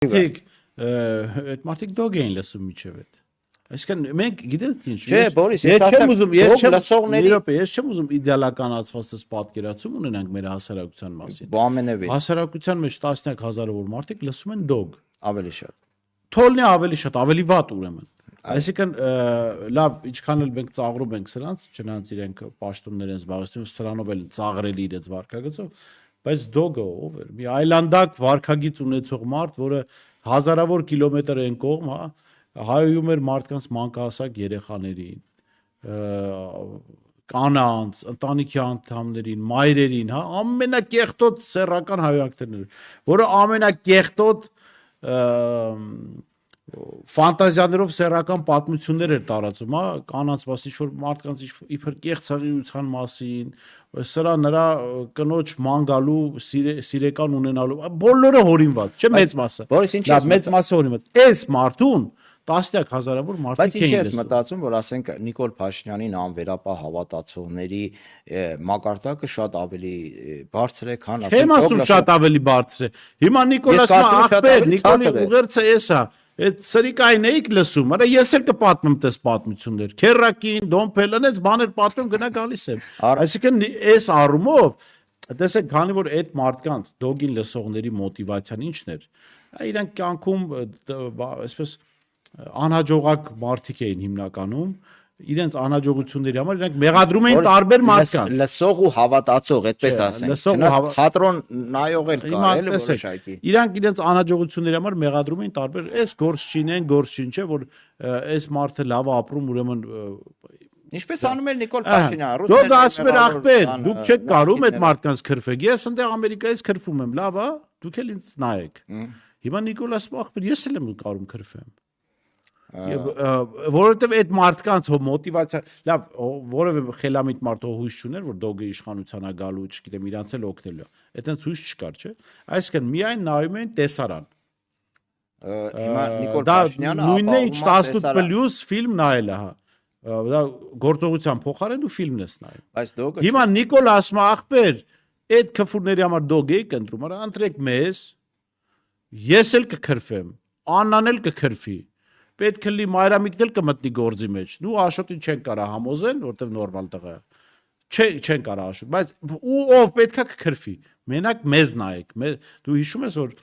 Մարդիկ այդ մարդիկ դոգ էին լսում միջև այդ։ Այսինքն մենք գիտենք ինչ։ Չէ, Բորիս, ես չեմ ուզում իդեալականացված պատկերացում ունենանք մեր հասարակության մասին։ Ամենևին։ Հասարակության մեջ տասնյակ հազարավոր մարդիկ լսում են դոգ։ Ավելի շատ։ Թոլնի ավելի շատ, ավելի վատ ուրեմն։ Այսինքն լավ, ինչքան էլ մենք ծաղրում ենք սրանց, չնայած իրենք պաշտոններ են զբաղեցնում, սրանով էլ ծաղրելի իրենց վարքագծով, բայց դոգը ով էր։ Մի այլանդակ վարքագիծ ունեցող մարդ, որը հազարավոր կիլոմետր են կողմ, հայոյում էր մարդկանց մանկահասակ երեխաներին, կանանց, ընտանիքի անդամներին, մայրերին, ամենակեղտոտ սեռական հայոյանքներն, որը ամենակեղտոտ ֆանտազիաներով սեռական պատմություններ էր տարածում, կանանց մասին, որ մարդկանց իբր կեղծ հղիության մասին, սրա նրա կնոջ ման գալու, սիրեկան ունենալու, բոլորը հորինված, չէ՞ մեծ մասը։ Լավ, մեծ մասը հորինված։ Այս մարդուն տասնյակ հազարավոր մարդիկ էին լսում։ Բայց ինչ ես մտածում, որ ասենք Նիկոլ Փաշինյանին անվերապահ հավատացողների մակարդակը շատ ավելի բարձր է, քան ասենք։ Չեմ ասում շատ ավելի բարձր է։ Հիմա Նիկոլասը ախպեր, Նիկոլի ուղերձը էսա։ Այդ սրիկային էիք լսում, արա ես էլ կպատմեմ տես պատմություններ։ Քերակին, Դոմփելն էս բաներ պատմում գնա գալիս եմ։ Այսինքն այս առումով, տեսեք, քանի որ այդ մարդկանց դոգին լսողների մոտիվացիան ինչն էր, իրանք կյանքում այսպես անհաջողակ մարդիկ էին հիմնականում, իրենց անհաջողությունների համար իրանք մեղադրում էին տարբեր մարդկանց։ Լսող ու հավատացող, այդպես ասենք։ Չնայած թատրոն նայող էլ կա, էլ որոշակի։ Իրանք իրենց անհաջողությունների համար մեղադրում էին տարբեր, այս գործ չինեն, գործ չին, չէ, որ այս մարդը լավ ապրում, ուրեմն ինչպես անում էր Նիկոլ Փաշինյանը, դուք ասում եք ախպեր, դուք չեք կարում այդ մարդկանց քրֆեք։ Ես այնտեղ Ամերիկայից քրֆում եմ, լավ, դուք էլ ինձ նայեք։ Հիմա Նիկոլ ասում ախպեր, ես էլ եմ կարում քրֆեմ։ Որովհետև այդ մարդկանց մոտիվացիա, լավ, որևէ խելամիտ մարդ հույս չուներ, որ դոգը իշխանության է գալու, չգիտեմ, իրանց էլ օգնելու։ Այդտենց հույս չկար, չէ։ Այսինքն միայն նայում են տեսարան։ Հիմա Նիկոլ Փաշինյանը նույնն է, ինչ 18+ ֆիլմ նայել է, դա գործողության փոխարեն ու ֆիլմն ես նայում։ Բայց դոգը հիմա Նիկոլ ասում է ախպեր, այդ քֆուրների համար դոգ էիք ընտրում, արա ընտրեք մեզ, ես էլ կքրֆեմ, Աննան էլ կքրֆի։ Պետք է լի Մայրամիկն էլ կմտնի գործի մեջ։ Դու Աշոտին չեն կարա համոզեն, որտեվ նորմալ տղա է։ Չեն կարա Աշոտ, բայց ու ով պետքա կքրֆի։ Մենակ մեզ նայեք։ Դու հիշում ես, որ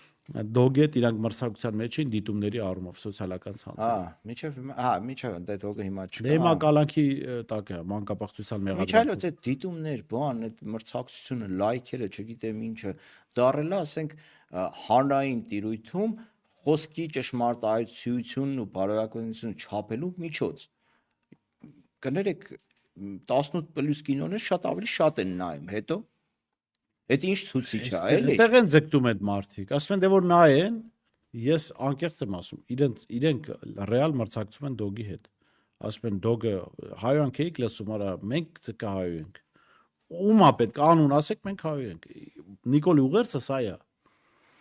դոգետ իրանք մրցակցության մեջ էին դիտումների առումով սոցիալական ցանցում։ Միջև դե դոգը հիմա չկա։ Դե հիմա կալանքի տակ է, մանկապարտության մեղադրում։ Միջայլոց այդ դիտումներ, բան, այդ մրցակցությունը, լայքերը, չգիտեմ ինչը, դարելա, ասենք, հանրային տիրույթում խոսքի ճշմարտայությունն ու բարոյականությունը չափելու միջոց։ Կներեք 18+ կինոներ շատ ավելի շատ են նայում, հետո այդ ինչ ցուցիչ է, էլի։ Այդտեղ են ձգտում այդ մարդիկ, ասում են դե որ նայեն, ես անկեղծ եմ ասում, իրենք ռեալ մրցակցում են դոգի հետ։ Ասում են դոգը հայոյանք էիք լսում, արա մենք ցկա հայոյանք։ Ումա պետք անուն ասեք, մենք հայոյանք։ Նիկոլի ուղերձը սա է։